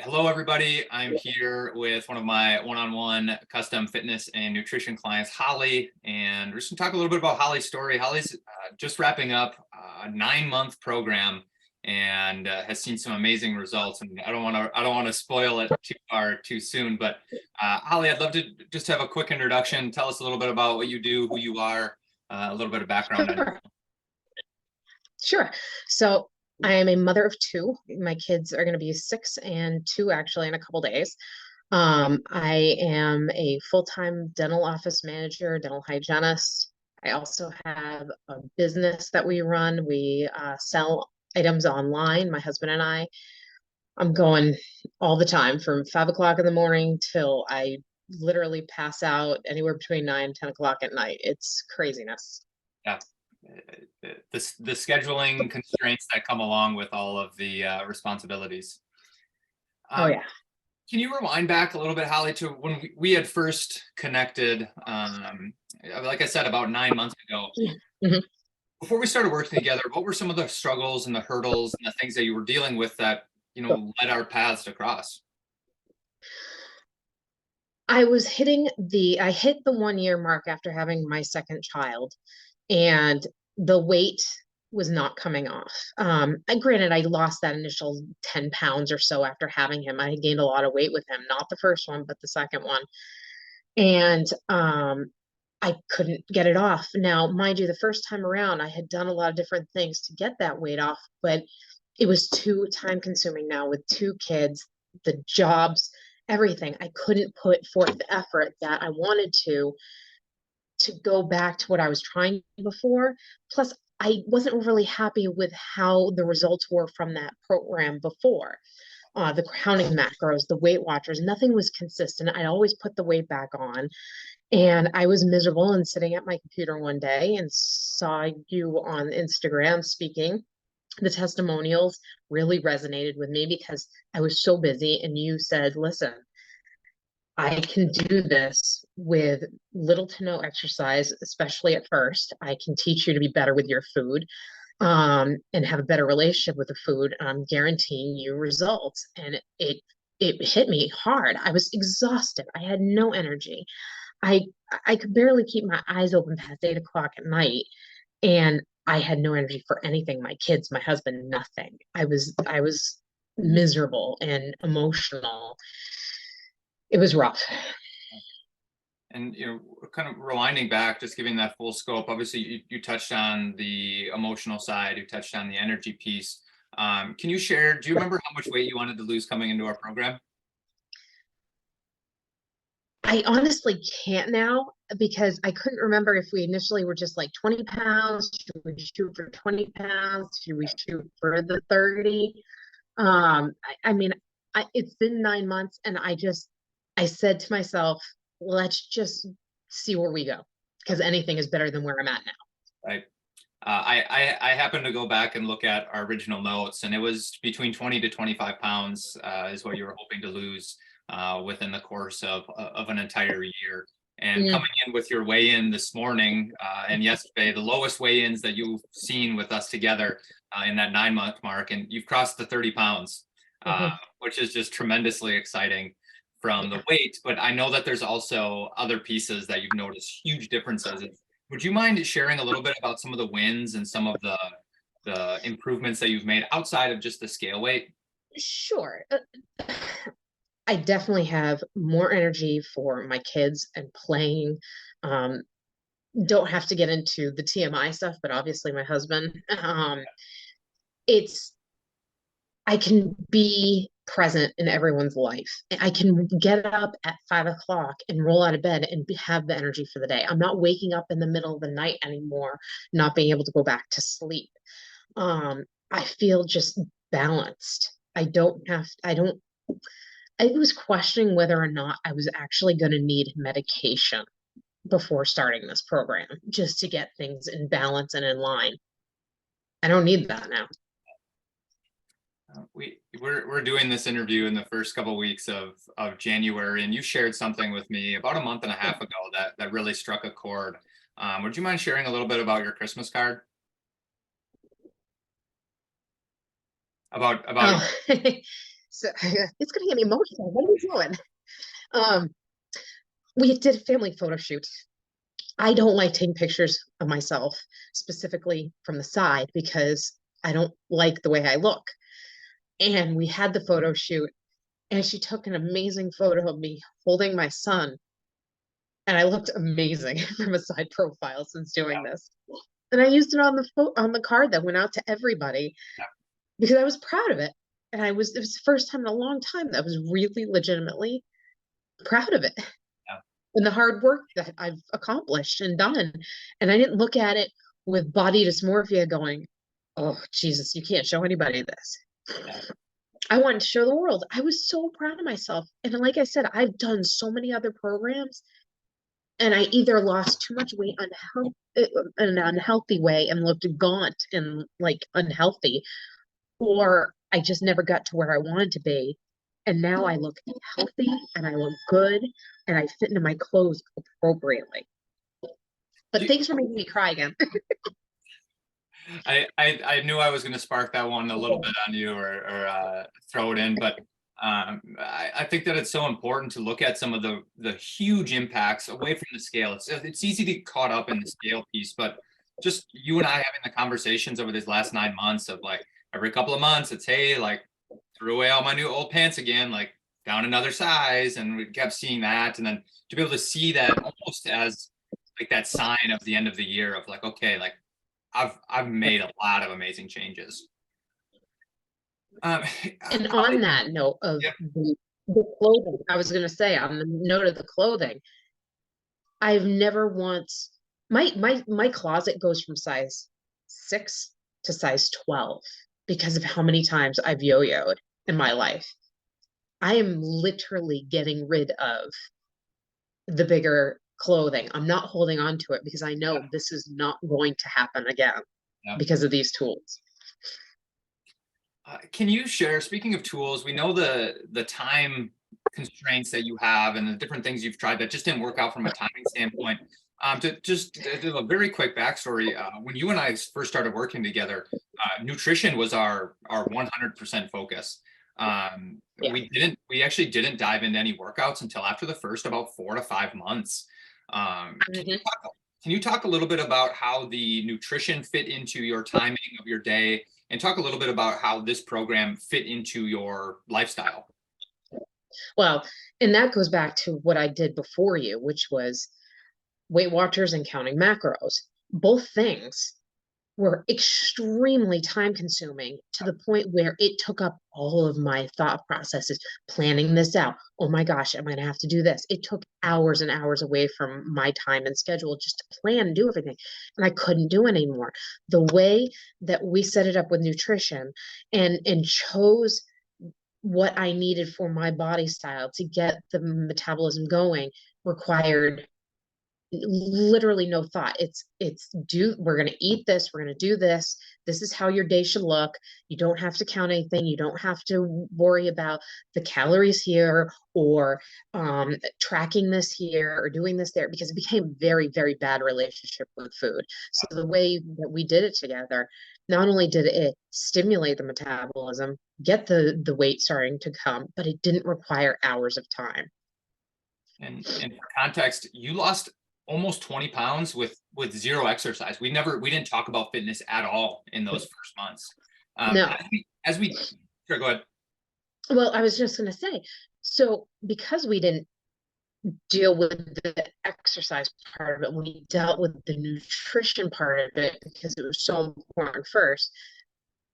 Hello, everybody. I'm here with one of my one-on-one custom fitness and nutrition clients, Holly, and we're just gonna talk a little bit about Holly's story. Holly's just wrapping up a 9-month program and has seen some amazing results. And I don't want to spoil it too soon. But Holly, I'd love to just have a quick introduction. Tell us a little bit about what you do, who you are, a little bit of background on you. Sure. So I am a mother of two. My kids are going to be 6 and 2 actually in a couple days. I am a full-time dental office manager, dental hygienist. I also have a business that we run. We sell items online, my husband and I. I'm going all the time from 5 o'clock in the morning till I literally pass out anywhere between 9 and 10 o'clock at night. It's craziness. Yeah. The scheduling constraints that come along with all of the responsibilities. Oh, yeah. Can you rewind back a little bit, Holly, to when we had first connected, like I said, about 9 months ago? Mm-hmm. Before we started working together, what were some of the struggles and the hurdles and the things that you were dealing with that, led our paths to cross? I hit the 1 year mark after having my second child, and the weight was not coming off. And granted, I lost that initial 10 pounds or so after having him. I gained a lot of weight with him, not the first one, but the second one. And I couldn't get it off. Now, mind you, the first time around, I had done a lot of different things to get that weight off, but it was too time consuming now with 2 kids, the jobs, everything. I couldn't put forth the effort that I wanted to go back to what I was trying before. Plus, I wasn't really happy with how the results were from that program before. The counting macros, the Weight Watchers, nothing was consistent. I always put the weight back on. And I was miserable and sitting at my computer one day and saw you on Instagram speaking. The testimonials really resonated with me because I was so busy. And you said, listen, I can do this with little to no exercise, especially at first. I can teach you to be better with your food, and have a better relationship with the food. I'm guaranteeing you results. And it hit me hard. I was exhausted. I had no energy. I I could barely keep my eyes open past 8 o'clock at night, and I had no energy for anything. My kids, my husband, nothing. I was miserable and emotional. It was rough. And kind of rewinding back, just giving that full scope. Obviously, you touched on the emotional side. You touched on the energy piece. Can you share? Do you remember how much weight you wanted to lose coming into our program? I honestly can't now because I couldn't remember if we initially were just like 20 pounds. Should we shoot for 20 pounds? Should we shoot for the 30? I mean, it's been 9 months, and I said to myself, let's just see where we go because anything is better than where I'm at now. Right. I happened to go back and look at our original notes, and it was between 20 to 25 pounds is what you were hoping to lose within the course of an entire year. And coming in with your weigh-in this morning and yesterday, the lowest weigh-ins that you've seen with us together in that 9-month mark, and you've crossed the 30 pounds, which is just tremendously exciting from the weight. But I know that there's also other pieces that you've noticed huge differences. Would you mind sharing a little bit about some of the wins and some of the improvements that you've made outside of just the scale weight? Sure. I definitely have more energy for my kids and playing. Um, don't have to get into the TMI stuff, but obviously my husband. It's I can be present in everyone's life. I can get up at 5 o'clock and roll out of bed and have the energy for the day. I'm not waking up in the middle of the night anymore, not being able to go back to sleep. I feel just balanced. I was questioning whether or not I was actually going to need medication before starting this program just to get things in balance and in line. I don't need that now. We're doing this interview in the first couple of weeks of January, and you shared something with me about a month and a half ago that really struck a chord. Would you mind sharing a little bit about your Christmas card? About Oh, So it's gonna get me emotional. What are you doing? Um, we did a family photo shoot. I don't like taking pictures of myself, specifically from the side, because I don't like the way I look. And we had the photo shoot, and she took an amazing photo of me holding my son. And I looked amazing from a side profile since doing this. And I used it on on the card that went out to everybody because I was proud of it. And it was the first time in a long time that I was really legitimately proud of it Yeah. and the hard work that I've accomplished and done. And I didn't look at it with body dysmorphia going, oh, Jesus, you can't show anybody this. Yeah. I wanted to show the world. I was so proud of myself. And like I said, I've done so many other programs, and I either lost too much weight in an unhealthy way and looked gaunt and like unhealthy, or I just never got to where I wanted to be. And now I look healthy and I look good and I fit into my clothes appropriately. But thanks for making me cry again. I knew I was going to spark that one a little bit on you, or throw it in, but I think that it's so important to look at some of the huge impacts away from the scale. It's easy to get caught up in the scale piece, but just you and I having the conversations over these last 9 months of like every couple of months, it's hey, like threw away all my new old pants again, like down another size, and we kept seeing that, and then to be able to see that almost as like that sign of the end of the year of like, okay, like I've made a lot of amazing changes. Um, And on that note of yeah, the clothing, I was going to say on the note of the clothing, I've never once my closet goes from size 6 to size 12 because of how many times I've yo-yoed in my life. I am literally getting rid of the bigger clothing. I'm not holding on to it because I know this is not going to happen again yeah. because of these tools. Can you share, speaking of tools, we know the time constraints that you have and the different things you've tried that just didn't work out from a timing standpoint. To do a very quick backstory, when you and I first started working together, nutrition was our 100% focus. Yeah. We actually didn't dive into any workouts until after the first about 4 to 5 months. Mhm. Can you talk a little bit about how the nutrition fit into your timing of your day, and talk a little bit about how this program fit into your lifestyle? Well, and that goes back to what I did before you, which was Weight Watchers and counting macros. Both things were extremely time consuming to the point where it took up all of my thought processes, planning this out. Oh my gosh, am I gonna have to do this? It took hours and hours away from my time and schedule just to plan and do everything. And I couldn't do it anymore. The way that we set it up with nutrition and chose what I needed for my body style to get the metabolism going required literally no thought. We're going to eat this, we're going to do this. This is how your day should look. You don't have to count anything. You don't have to worry about the calories here or tracking this here or doing this there, because it became a very, very bad relationship with food. So the way that we did it together, not only did it stimulate the metabolism, get the weight starting to come, but it didn't require hours of time. And for context, you lost almost 20 pounds with zero exercise. We didn't talk about fitness at all in those first months. No. Sure, go ahead. Well, I was just going to say, so because we didn't deal with the exercise part of it, we dealt with the nutrition part of it because it was so important first.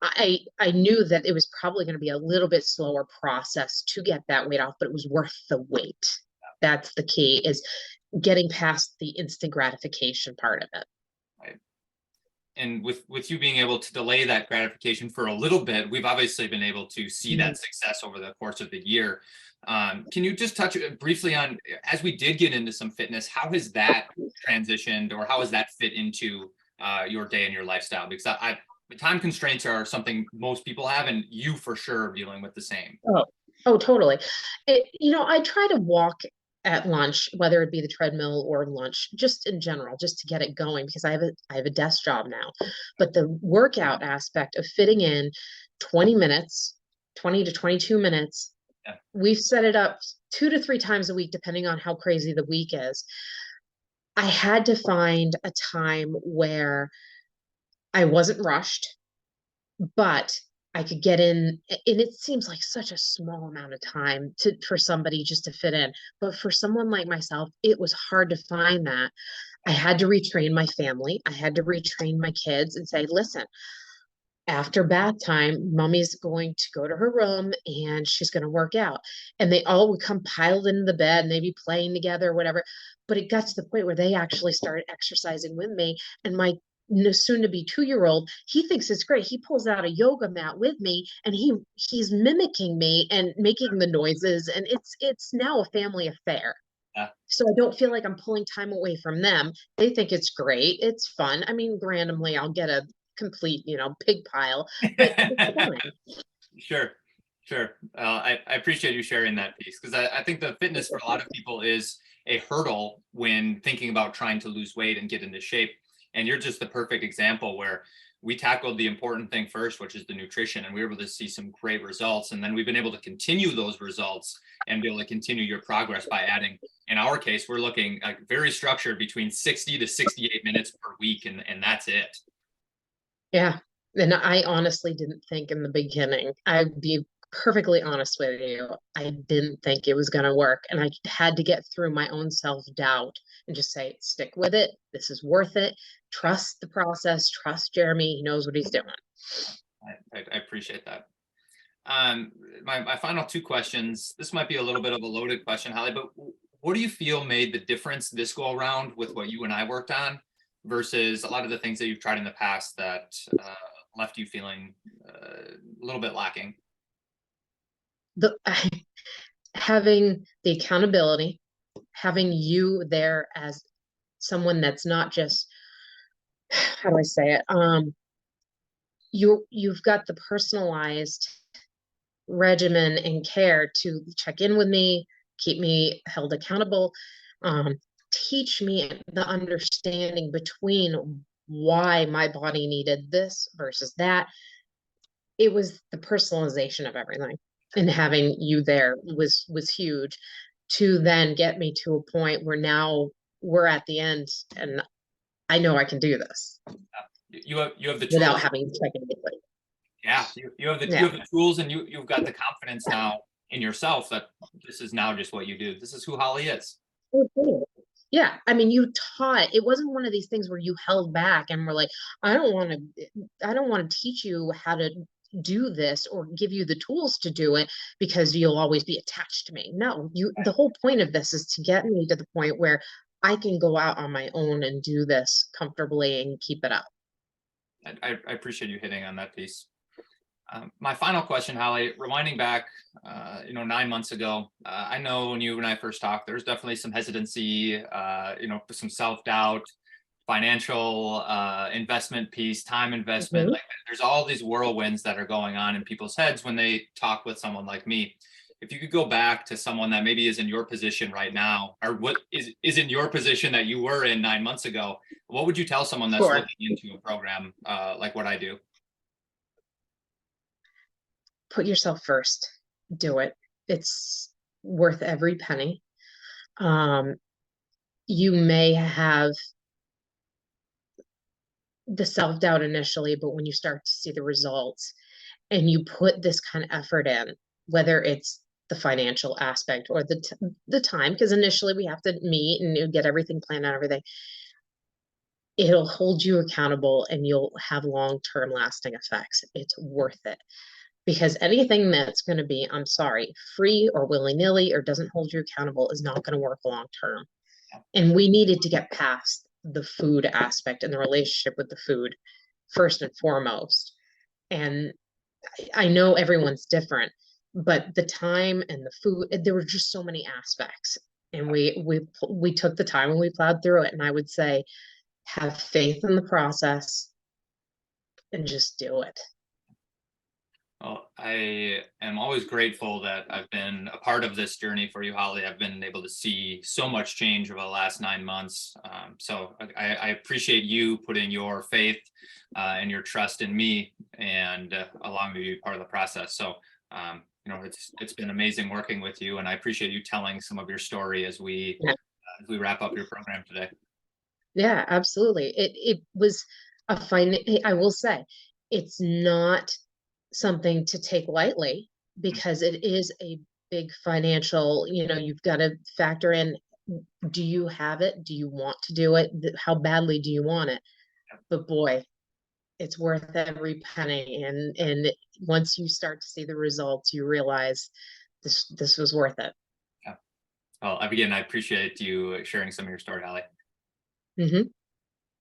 I knew that it was probably going to be a little bit slower process to get that weight off, but it was worth the wait. That's the key, is getting past the instant gratification part of it. Right. And with you being able to delay that gratification for a little bit, we've obviously been able to see that success over the course of the year. Can you just touch briefly on, as we did get into some fitness, how has that transitioned, or how has that fit into your day and your lifestyle? Because the time constraints are something most people have, and you for sure are dealing with the same. Oh, totally. I try to walk at lunch, whether it be the treadmill or lunch, just in general, just to get it going, because I have a desk job now. But the workout aspect of fitting in 20 minutes 20 to 22 minutes. Yeah. We've set it up 2 to 3 times a week, depending on how crazy the week is. I had to find a time where I wasn't rushed, but I could get in, and it seems like such a small amount of time for somebody just to fit in. But for someone like myself, it was hard to find that. I had to retrain my family. I had to retrain my kids and say, listen, after bath time, mommy's going to go to her room and she's going to work out. And they all would come piled into the bed and they'd be playing together or whatever. But it got to the point where they actually started exercising with me. And my soon to be 2-year-old, he thinks it's great. He pulls out a yoga mat with me and he's mimicking me and making the noises. And it's now a family affair. Yeah. So I don't feel like I'm pulling time away from them. They think it's great. It's fun. I mean, randomly I'll get a complete, pig pile, but it's fun. Sure, sure. I appreciate you sharing that piece, because I think the fitness for a lot of people is a hurdle when thinking about trying to lose weight and get into shape. And you're just the perfect example where we tackled the important thing first, which is the nutrition, and we were able to see some great results. And then we've been able to continue those results and be able to continue your progress by adding, in our case, we're looking like very structured between 60 to 68 minutes per week, and that's it. Yeah. And I honestly didn't think in the beginning, I'd be perfectly honest with you, I didn't think it was going to work. And I had to get through my own self-doubt and just say, stick with it. This is worth it. Trust the process. Trust Jeremy. He knows what he's doing. I appreciate that. My final two questions. This might be a little bit of a loaded question, Holly, but what do you feel made the difference this go around with what you and I worked on versus a lot of the things that you've tried in the past that left you feeling a little bit lacking? Having the accountability, having you there as someone that's not just, how do I say it? You've got the personalized regimen and care to check in with me, keep me held accountable, um, teach me the understanding between why my body needed this versus that. It was the personalization of everything, and having you there was huge to then get me to a point where now we're at the end and I know I can do this You have the without tools. having to check in. Yeah, you have the tools, and you've got the confidence now in yourself that this is now just what you do. This is who Holly is. Yeah, I mean, you taught. It wasn't one of these things where you held back and were like, I don't want to teach you how to do this or give you the tools to do it because you'll always be attached to me. No, the whole point of this is to get me to the point where I can go out on my own and do this comfortably and keep it up. I appreciate you hitting on that piece. My final question, Holly, rewinding back, 9 months ago, I know when you and I first talked, there's definitely some hesitancy, some self-doubt, financial investment piece, time investment. Mhm. Like there's all these whirlwinds that are going on in people's heads when they talk with someone like me. If you could go back to someone that maybe is in your position right now, or what is in your position that you were in 9 months ago, what would you tell someone that's Sure. looking into a program like what I do? Put yourself first. Do it. It's worth every penny. Um, you may have the self-doubt initially, but when you start to see the results and you put this kind of effort in, whether it's the financial aspect or the time, because initially we have to meet and get everything planned out, everything, it'll hold you accountable and you'll have long-term lasting effects. It's worth it. Because anything that's going to be, I'm sorry, free or willy-nilly or doesn't hold you accountable is not going to work long term. And we needed to get past the food aspect and the relationship with the food first and foremost. And I know everyone's different, but the time and the food, there were just so many aspects. And we took the time and we plowed through it. And I would say, have faith in the process and just do it. Well, I am always grateful that I've been a part of this journey for you, Holly. I've been able to see so much change over the last 9 months. So I appreciate you putting your faith and your trust in me and allowing me to be part of the process. So You know, it's been amazing working with you, and I appreciate you telling some of your story Yeah. as we wrap up your program today. Yeah, absolutely. It was a fine, I will say, it's not something to take lightly because it is a big financial, you've got to factor in, do you have it? Do you want to do it? How badly do you want it? But boy, it's worth every penny. And once you start to see the results, you realize this was worth it. Yeah. Well, again, I appreciate you sharing some of your story, Holly. Hmm.